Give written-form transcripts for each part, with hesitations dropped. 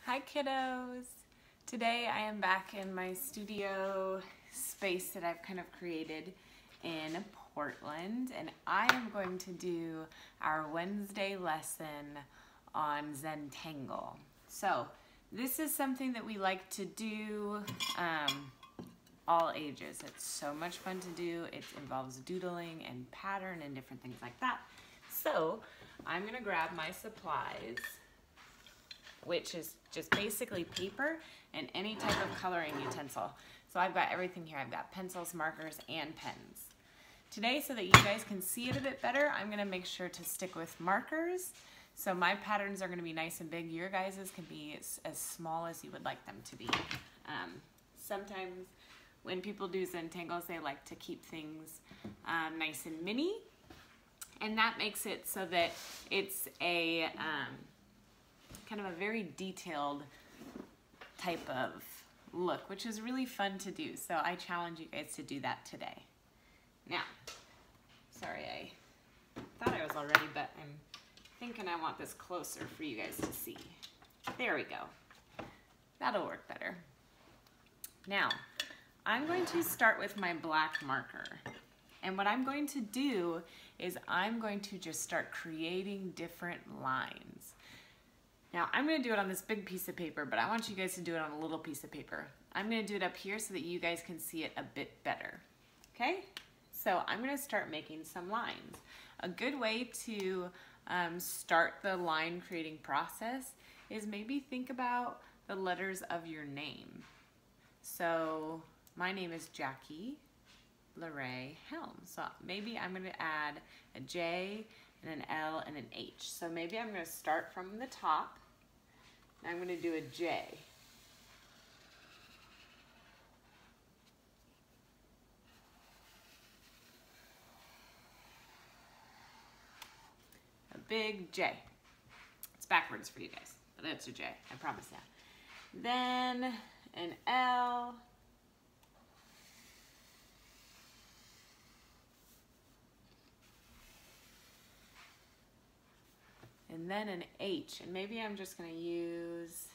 Hi kiddos! Today I am back in my studio space that I've kind of created in Portland, and I am going to do our Wednesday lesson on zentangle. So this is something that we like to do all ages. It's so much fun to do. It involves doodling and pattern and different things like that. So I'm gonna grab my supplies, which is just basically paper and any type of coloring utensil. So I've got everything here. I've got pencils, markers, and pens. Today, so that you guys can see it a bit better, I'm gonna make sure to stick with markers. So my patterns are gonna be nice and big. Your guys's can be as small as you would like them to be. Sometimes when people do zentangles, they like to keep things nice and mini. And that makes it so that it's a kind of a very detailed type of look, which is really fun to do. So I challenge you guys to do that today. Now, sorry, I thought I was all ready, but I'm thinking I want this closer for you guys to see. There we go. That'll work better. Now, I'm going to start with my black marker. And what I'm going to do is I'm going to just start creating different lines. Now, I'm going to do it on this big piece of paper, but I want you guys to do it on a little piece of paper. I'm going to do it up here so that you guys can see it a bit better. Okay? So I'm going to start making some lines. A good way to start the line creating process is maybe think about the letters of your name. So my name is Jackie Larae Helm. So maybe I'm going to add a J and an L and an H. So maybe I'm going to start from the top. I'm going to do a J. A big J. It's backwards for you guys, but it's a J, I promise you. Then an L. And then an H, and maybe I'm just going to use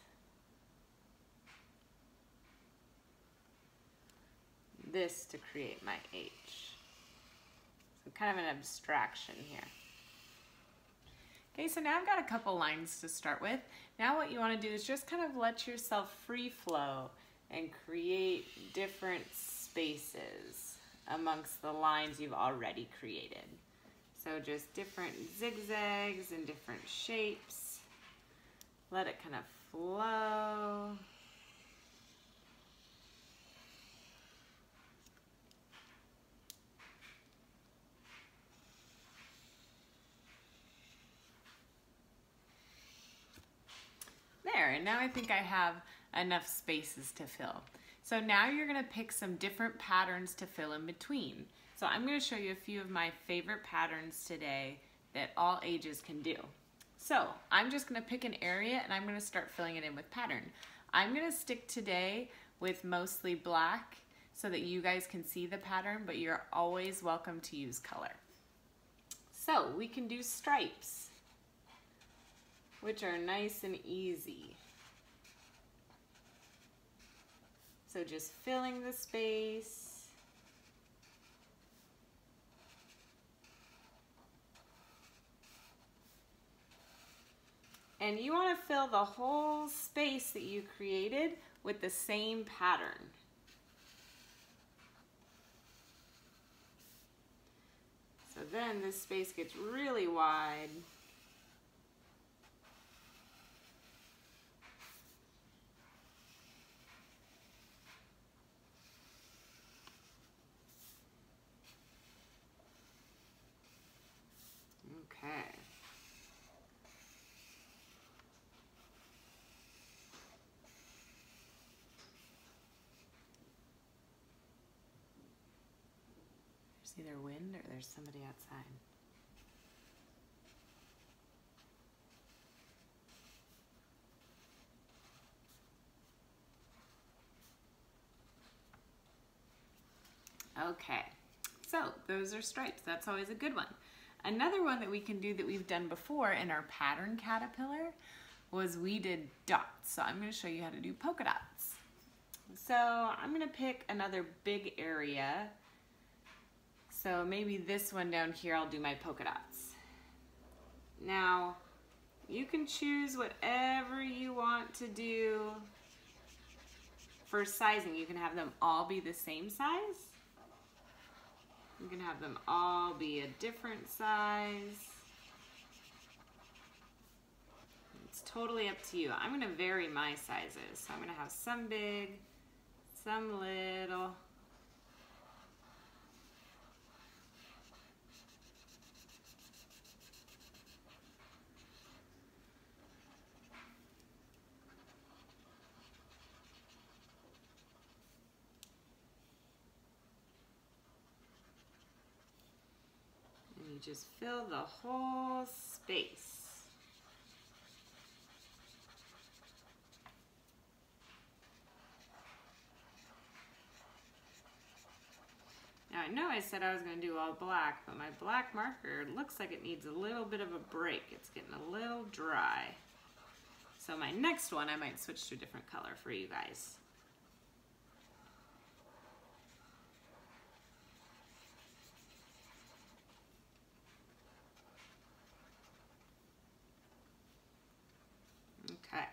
this to create my H. So kind of an abstraction here. Okay, so now I've got a couple lines to start with. Now what you want to do is just kind of let yourself free flow and create different spaces amongst the lines you've already created. So just different zigzags and different shapes. Let it kind of flow. There, and now I think I have enough spaces to fill. So now you're gonna pick some different patterns to fill in between. So I'm going to show you a few of my favorite patterns today that all ages can do. So I'm just going to pick an area and I'm going to start filling it in with pattern. I'm going to stick today with mostly black so that you guys can see the pattern, but you're always welcome to use color. So we can do stripes, which are nice and easy. So just filling the space. And you want to fill the whole space that you created with the same pattern. So then this space gets really wide. Okay. There's either wind or there's somebody outside. Okay, so those are stripes. That's always a good one. Another one that we can do that we've done before in our pattern caterpillar was we did dots. So I'm gonna show you how to do polka dots. So I'm gonna pick another big area. So maybe this one down here, I'll do my polka dots. Now, you can choose whatever you want to do for sizing. You can have them all be the same size. You can have them all be a different size. It's totally up to you. I'm gonna vary my sizes. So I'm gonna have some big, some little. You just fill the whole space. Now I know I said I was going to do all black, but my black marker looks like it needs a little bit of a break. It's getting a little dry. So my next one I might switch to a different color for you guys. Okay.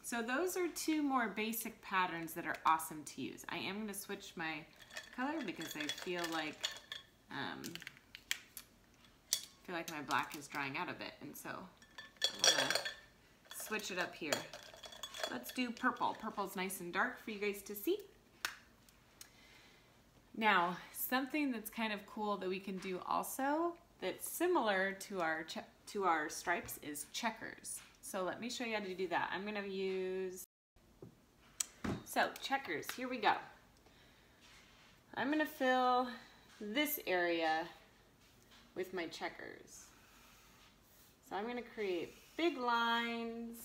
So those are two more basic patterns that are awesome to use. I am going to switch my color because I feel like my black is drying out a bit, and so I want to switch it up here. Let's do purple. Purple's nice and dark for you guys to see. Now, something that's kind of cool that we can do also that's similar to our stripes is checkers. So let me show you how to do that. I'm gonna use, so checkers, here we go. I'm gonna fill this area with my checkers. So I'm gonna create big lines.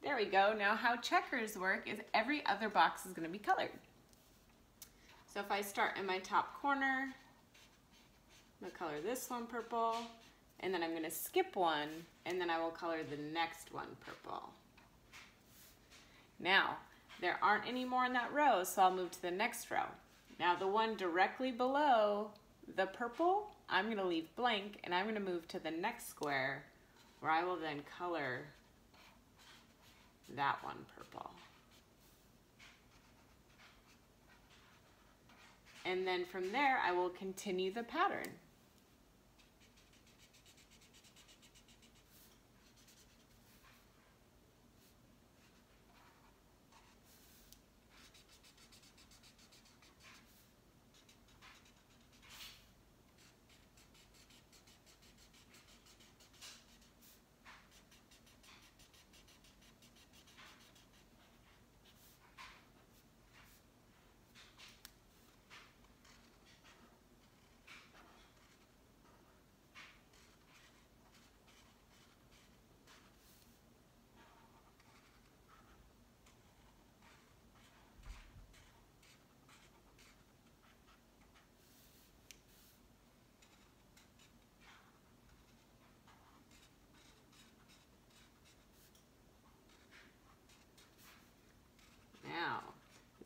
There we go. Now how checkers work is every other box is going to be colored. So if I start in my top corner, I'm going to color this one purple, and then I'm going to skip one, and then I will color the next one purple. Now, there aren't any more in that row, so I'll move to the next row. Now the one directly below the purple, I'm going to leave blank, and I'm going to move to the next square where I will then color that one purple. And then from there, I will continue the pattern.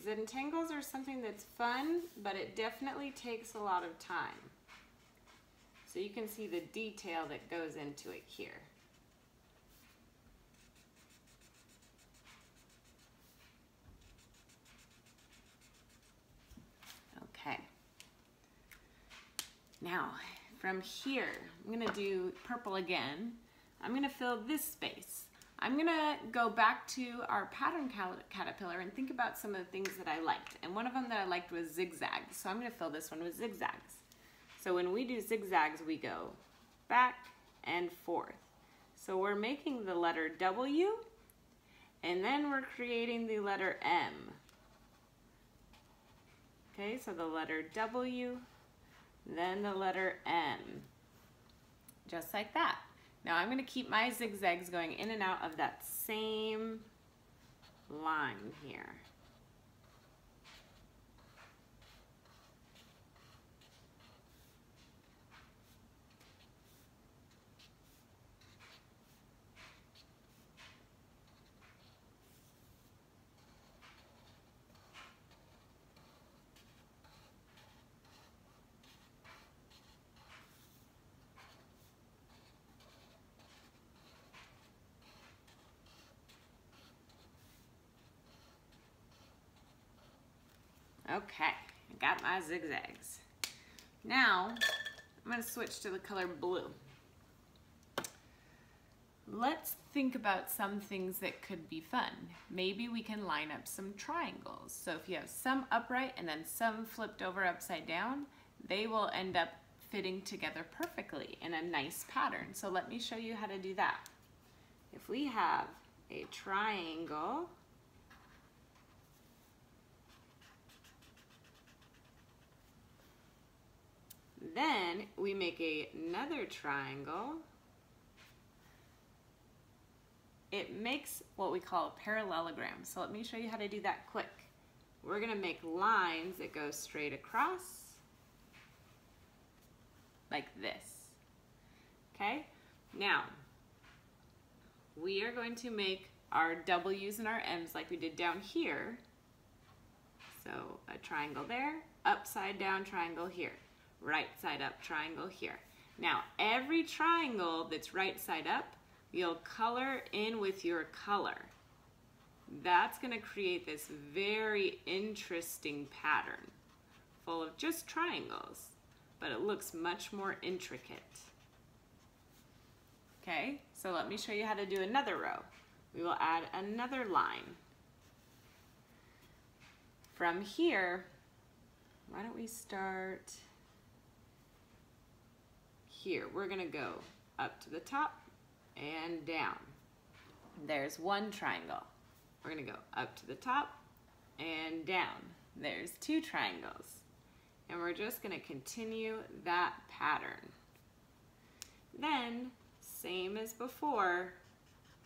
Zentangles are something that's fun, but it definitely takes a lot of time. So you can see the detail that goes into it here. Okay. Now, from here, I'm gonna do purple again. I'm gonna fill this space. I'm gonna go back to our pattern caterpillar and think about some of the things that I liked. And one of them that I liked was zigzags. So I'm gonna fill this one with zigzags. So when we do zigzags, we go back and forth. So we're making the letter W, and then we're creating the letter M. Okay, so the letter W, then the letter M, just like that. Now I'm going to keep my zigzags going in and out of that same line here. Okay, I got my zigzags. Now, I'm going to switch to the color blue. Let's think about some things that could be fun. Maybe we can line up some triangles. So if you have some upright and then some flipped over upside down, they will end up fitting together perfectly in a nice pattern. So let me show you how to do that. If we have a triangle, then we make another triangle. It makes what we call a parallelogram. So let me show you how to do that quick. We're going to make lines that go straight across like this. Okay? Now, we are going to make our W's and our M's like we did down here. So a triangle there, upside down triangle here. Right side up triangle here. Now every triangle that's right side up, you'll color in with your color. That's going to create this very interesting pattern full of just triangles, but it looks much more intricate. Okay, so let me show you how to do another row. We will add another line. From here, why don't we start here? We're going to go up to the top and down. There's one triangle. We're going to go up to the top and down. There's two triangles. And we're just going to continue that pattern. Then, same as before,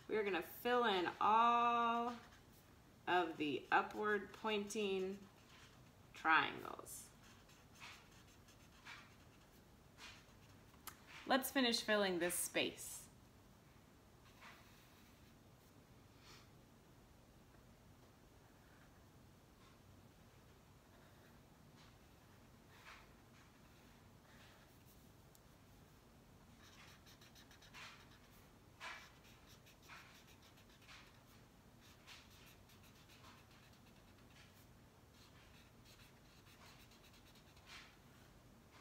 we're going to fill in all of the upward pointing triangles. Let's finish filling this space.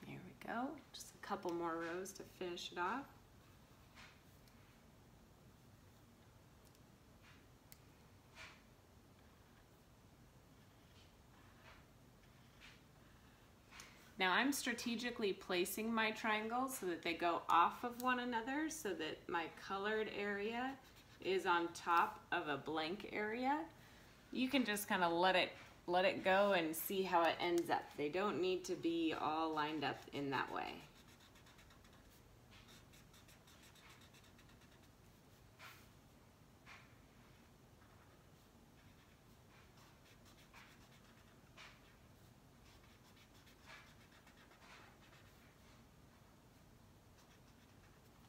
There we go. Just a couple more rows to finish it off. Now I'm strategically placing my triangles so that they go off of one another so that my colored area is on top of a blank area. You can just kind of let it go and see how it ends up. They don't need to be all lined up in that way.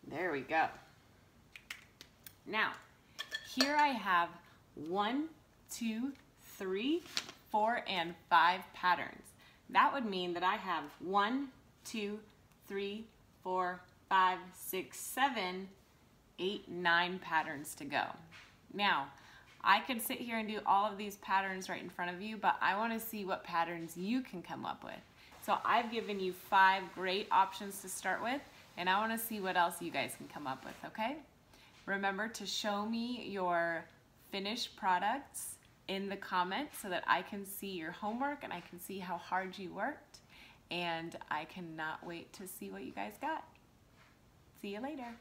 There we go. Now, here I have 1, 2, 3, 4, and 5 patterns. That would mean that I have 1, 2, 3, 4, 5, 6, 7, 8, 9 patterns to go. Now, I could sit here and do all of these patterns right in front of you, but I want to see what patterns you can come up with. So I've given you 5 great options to start with, and I want to see what else you guys can come up with, okay? Remember to show me your finished products in the comments so that I can see your homework and I can see how hard you worked, and I cannot wait to see what you guys got. See you later.